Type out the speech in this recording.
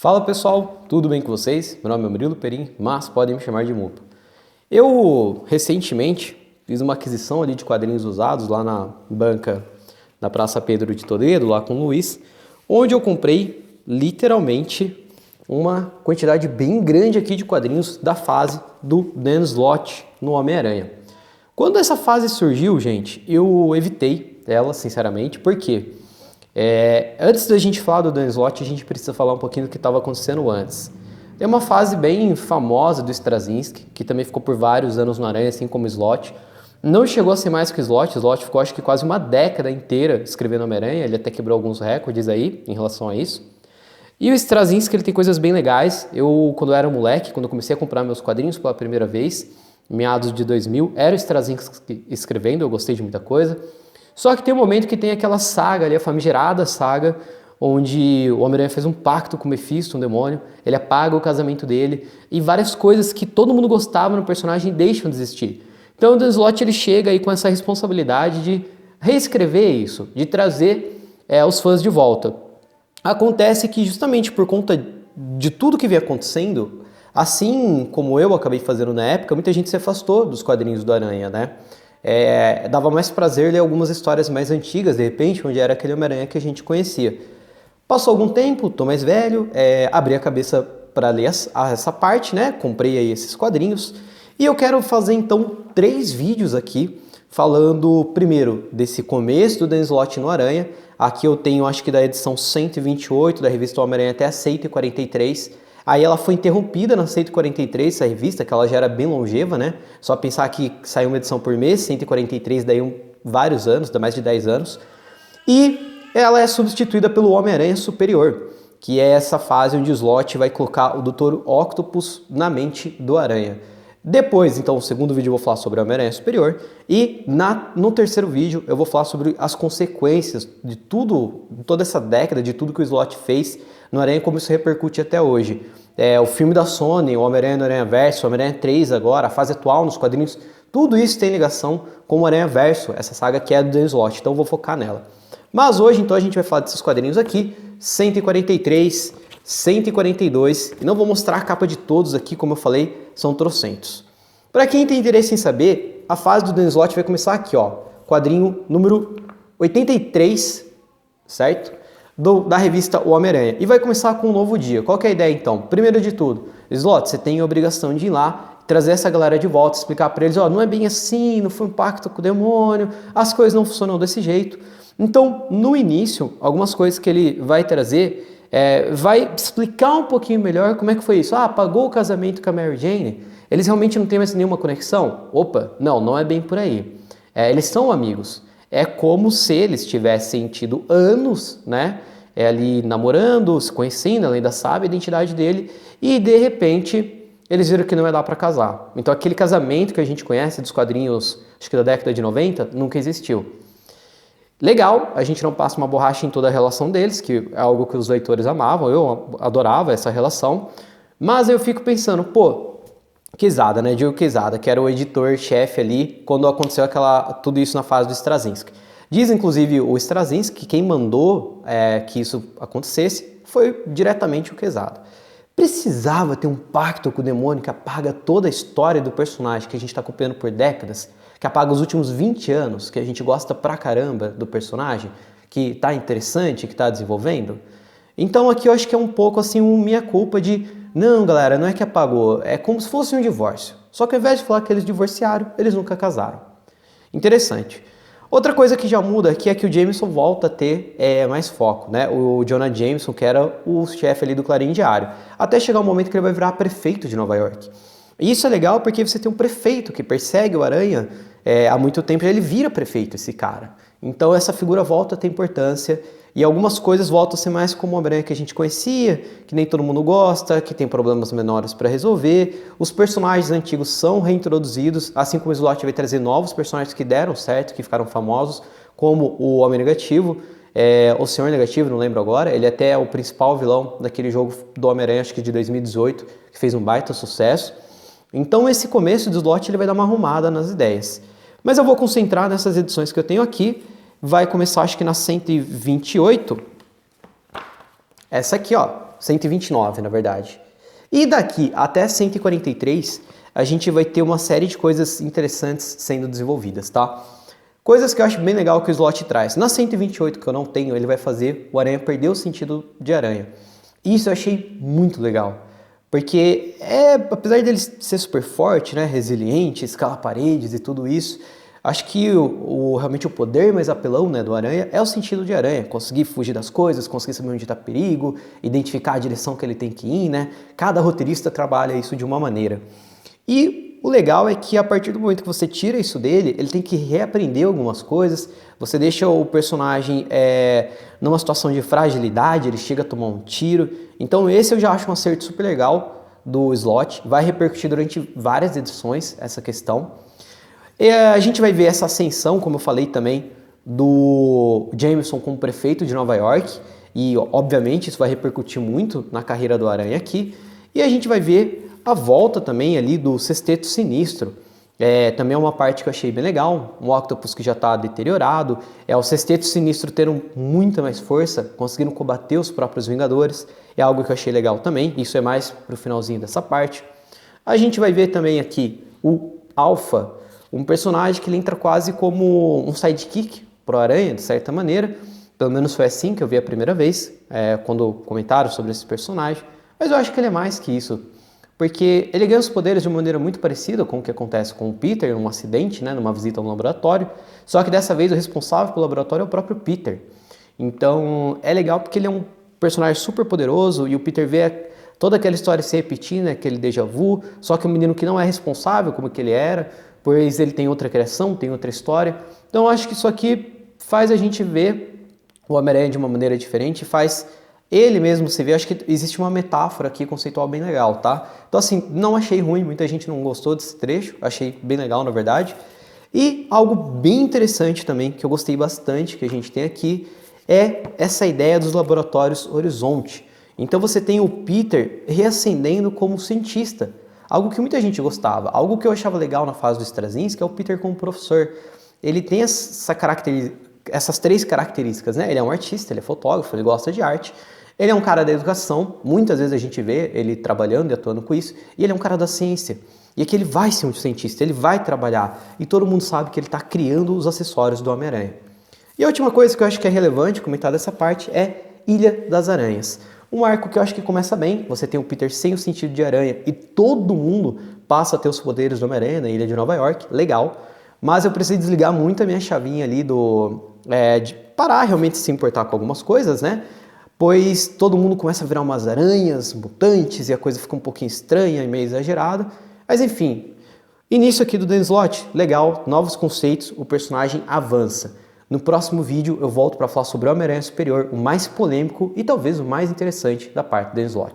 Fala pessoal, tudo bem com vocês? Meu nome é Murilo Perim, mas podem me chamar de Mupa. Eu recentemente fiz uma aquisição ali de quadrinhos usados lá na banca da Praça Pedro de Toledo, lá com o Luiz, onde eu comprei literalmente uma quantidade bem grande aqui de quadrinhos da fase do Dan Slott no Homem-Aranha. Quando essa fase surgiu, gente, eu evitei ela, sinceramente, porque antes da gente falar do Dan Slott, a gente precisa falar um pouquinho do que estava acontecendo antes. Tem uma fase bem famosa do Straczynski, que também ficou por vários anos no Aranha, assim como o Slott. Não chegou a ser mais que o Slott ficou acho que quase uma década inteira escrevendo Homem-Aranha, ele até quebrou alguns recordes aí em relação a isso. E o Straczynski, ele tem coisas bem legais. Eu, quando eu era moleque, quando eu comecei a comprar meus quadrinhos pela primeira vez, meados de 2000, era o Straczynski escrevendo, eu gostei de muita coisa. Só que tem um momento que tem aquela saga ali, a famigerada saga, onde o Homem-Aranha fez um pacto com o Mephisto, um demônio, ele apaga o casamento dele, e várias coisas que todo mundo gostava no personagem deixam de existir. Então o Dan Slott ele chega aí com essa responsabilidade de reescrever isso, de trazer os fãs de volta. Acontece que justamente por conta de tudo que vem acontecendo, assim como eu acabei fazendo na época, muita gente se afastou dos quadrinhos do Aranha, né? Dava mais prazer ler algumas histórias mais antigas, de repente, onde era aquele Homem-Aranha que a gente conhecia. Passou algum tempo, tô mais velho, abri a cabeça para ler essa parte, né? Comprei aí esses quadrinhos. E eu quero fazer então 3 vídeos aqui, falando primeiro desse começo do Dan Slott no Aranha. Aqui eu tenho, acho que da edição 128 da revista Homem-Aranha até a 143. Aí ela foi interrompida na 143, essa revista, que ela já era bem longeva, né? Só pensar que saiu uma edição por mês, 143 daí vários anos, dá mais de 10 anos. E ela é substituída pelo Homem-Aranha Superior, que é essa fase onde o Slott vai colocar o Dr. Octopus na mente do Aranha. Depois, então, no segundo vídeo eu vou falar sobre o Homem-Aranha Superior e no terceiro vídeo eu vou falar sobre as consequências de tudo, toda essa década, de tudo que o Slott fez no Aranha e como isso repercute até hoje. O filme da Sony, o Homem-Aranha no Aranha-Verso, o Homem-Aranha 3 agora, a fase atual nos quadrinhos, tudo isso tem ligação com o Aranha-Verso, essa saga que é do Dan Slott, então eu vou focar nela. Mas hoje, então, a gente vai falar desses quadrinhos aqui, 143, 142, e não vou mostrar a capa de todos aqui, como eu falei, são trocentos. Para quem tem interesse em saber, a fase do Dan Slott vai começar aqui, ó, quadrinho número 83, certo? Da revista O Homem-Aranha. E vai começar com um novo dia. Qual que é a ideia, então? Primeiro de tudo, Slott, você tem a obrigação de ir lá, trazer essa galera de volta, explicar para eles, ó, não é bem assim, não foi um pacto com o demônio, as coisas não funcionam desse jeito. Então, no início, algumas coisas que ele vai trazer, vai explicar um pouquinho melhor como é que foi isso. Ah, pagou o casamento com a Mary Jane, eles realmente não têm mais nenhuma conexão? Opa, não é bem por aí. Eles são amigos. É como se eles tivessem tido anos, né, ali namorando, se conhecendo, ela ainda sabe a identidade dele, e de repente eles viram que não ia dar para casar. Então aquele casamento que a gente conhece dos quadrinhos, acho que da década de 90, nunca existiu. Legal, a gente não passa uma borracha em toda a relação deles, que é algo que os leitores amavam, eu adorava essa relação, mas eu fico pensando, pô, Quesada, né? Diego Quesada, que era o editor-chefe ali quando aconteceu tudo isso na fase do Straczynski. Diz, inclusive, o Straczynski que quem mandou que isso acontecesse foi diretamente o Quesada. Precisava ter um pacto com o demônio que apaga toda a história do personagem que a gente está acompanhando por décadas, que apaga os últimos 20 anos, que a gente gosta pra caramba do personagem, que tá interessante, que tá desenvolvendo? Então aqui eu acho que é um pouco assim minha culpa de não, galera, não é que apagou, é como se fosse um divórcio. Só que ao invés de falar que eles divorciaram, eles nunca casaram. Interessante. Outra coisa que já muda aqui é que o Jameson volta a ter mais foco, né? O Jonah Jameson, que era o chefe ali do Clarim Diário, até chegar o momento que ele vai virar prefeito de Nova York. E isso é legal porque você tem um prefeito que persegue o Aranha há muito tempo, ele vira prefeito, esse cara. Então essa figura volta a ter importância e algumas coisas voltam a ser mais como o Homem-Aranha que a gente conhecia, que nem todo mundo gosta, que tem problemas menores para resolver. Os personagens antigos são reintroduzidos, assim como o Slott vai trazer novos personagens que deram certo, que ficaram famosos, como o Homem Negativo, o Senhor Negativo, não lembro agora, ele até é o principal vilão daquele jogo do Homem-Aranha, acho que de 2018, que fez um baita sucesso. Então esse começo do Slott ele vai dar uma arrumada nas ideias. Mas eu vou concentrar nessas edições que eu tenho aqui. Vai começar acho que na 128. Essa aqui, ó. 129, na verdade. E daqui até 143, a gente vai ter uma série de coisas interessantes sendo desenvolvidas, tá? Coisas que eu acho bem legal que o slot traz. Na 128, que eu não tenho, ele vai fazer o aranha perder o sentido de aranha. Isso eu achei muito legal. Porque, apesar dele ser super forte, né, resiliente, escalar paredes e tudo isso, acho que realmente o poder mais apelão, né, do aranha é o sentido de aranha. Conseguir fugir das coisas, conseguir saber onde está perigo, identificar a direção que ele tem que ir, né? Cada roteirista trabalha isso de uma maneira. E o legal é que a partir do momento que você tira isso dele, ele tem que reaprender algumas coisas, você deixa o personagem numa situação de fragilidade, ele chega a tomar um tiro. Então esse eu já acho um acerto super legal do slot, vai repercutir durante várias edições essa questão. E a gente vai ver essa ascensão, como eu falei também, do Jameson como prefeito de Nova York, e obviamente isso vai repercutir muito na carreira do Aranha aqui. E a gente vai ver a volta também ali do Sexteto Sinistro. Também é uma parte que eu achei bem legal, um Octopus que já está deteriorado, o Sexteto Sinistro tendo muita mais força, conseguindo combater os próprios Vingadores, é algo que eu achei legal também, isso é mais pro finalzinho dessa parte. A gente vai ver também aqui o Alpha, um personagem que ele entra quase como um sidekick pro Aranha, de certa maneira, pelo menos foi assim que eu vi a primeira vez, quando comentaram sobre esse personagem, mas eu acho que ele é mais que isso. Porque ele ganha os poderes de uma maneira muito parecida com o que acontece com o Peter, num acidente, né, numa visita a um laboratório, só que dessa vez o responsável pelo laboratório é o próprio Peter. Então é legal porque ele é um personagem super poderoso e o Peter vê toda aquela história se repetir, né, aquele déjà vu, só que um menino que não é responsável como que ele era, pois ele tem outra criação, tem outra história. Então eu acho que isso aqui faz a gente ver o Homem-Aranha de uma maneira diferente, faz ele mesmo, você vê, acho que existe uma metáfora aqui conceitual bem legal, tá? Então assim, não achei ruim, muita gente não gostou desse trecho, achei bem legal na verdade. E algo bem interessante também, que eu gostei bastante, que a gente tem aqui, é essa ideia dos laboratórios Horizonte. Então você tem o Peter reacendendo como cientista, algo que muita gente gostava, algo que eu achava legal na fase do Straczynski, que é o Peter como professor. Ele tem essas três características, né? Ele é um artista, ele é fotógrafo, ele gosta de arte. Ele é um cara da educação, muitas vezes a gente vê ele trabalhando e atuando com isso, e ele é um cara da ciência. E aqui ele vai ser um cientista, ele vai trabalhar, e todo mundo sabe que ele está criando os acessórios do Homem-Aranha. E a última coisa que eu acho que é relevante comentar dessa parte é Ilha das Aranhas. Um arco que eu acho que começa bem, você tem o Peter sem o sentido de aranha, e todo mundo passa a ter os poderes do Homem-Aranha na Ilha de Nova York, legal. Mas eu preciso desligar muito a minha chavinha ali de parar realmente se importar com algumas coisas, né? Pois todo mundo começa a virar umas aranhas mutantes e a coisa fica um pouquinho estranha e meio exagerada. Mas enfim, início aqui do Dan Slott, legal, novos conceitos, o personagem avança. No próximo vídeo eu volto para falar sobre o Homem-Aranha Superior, o mais polêmico e talvez o mais interessante da parte do Dan Slott.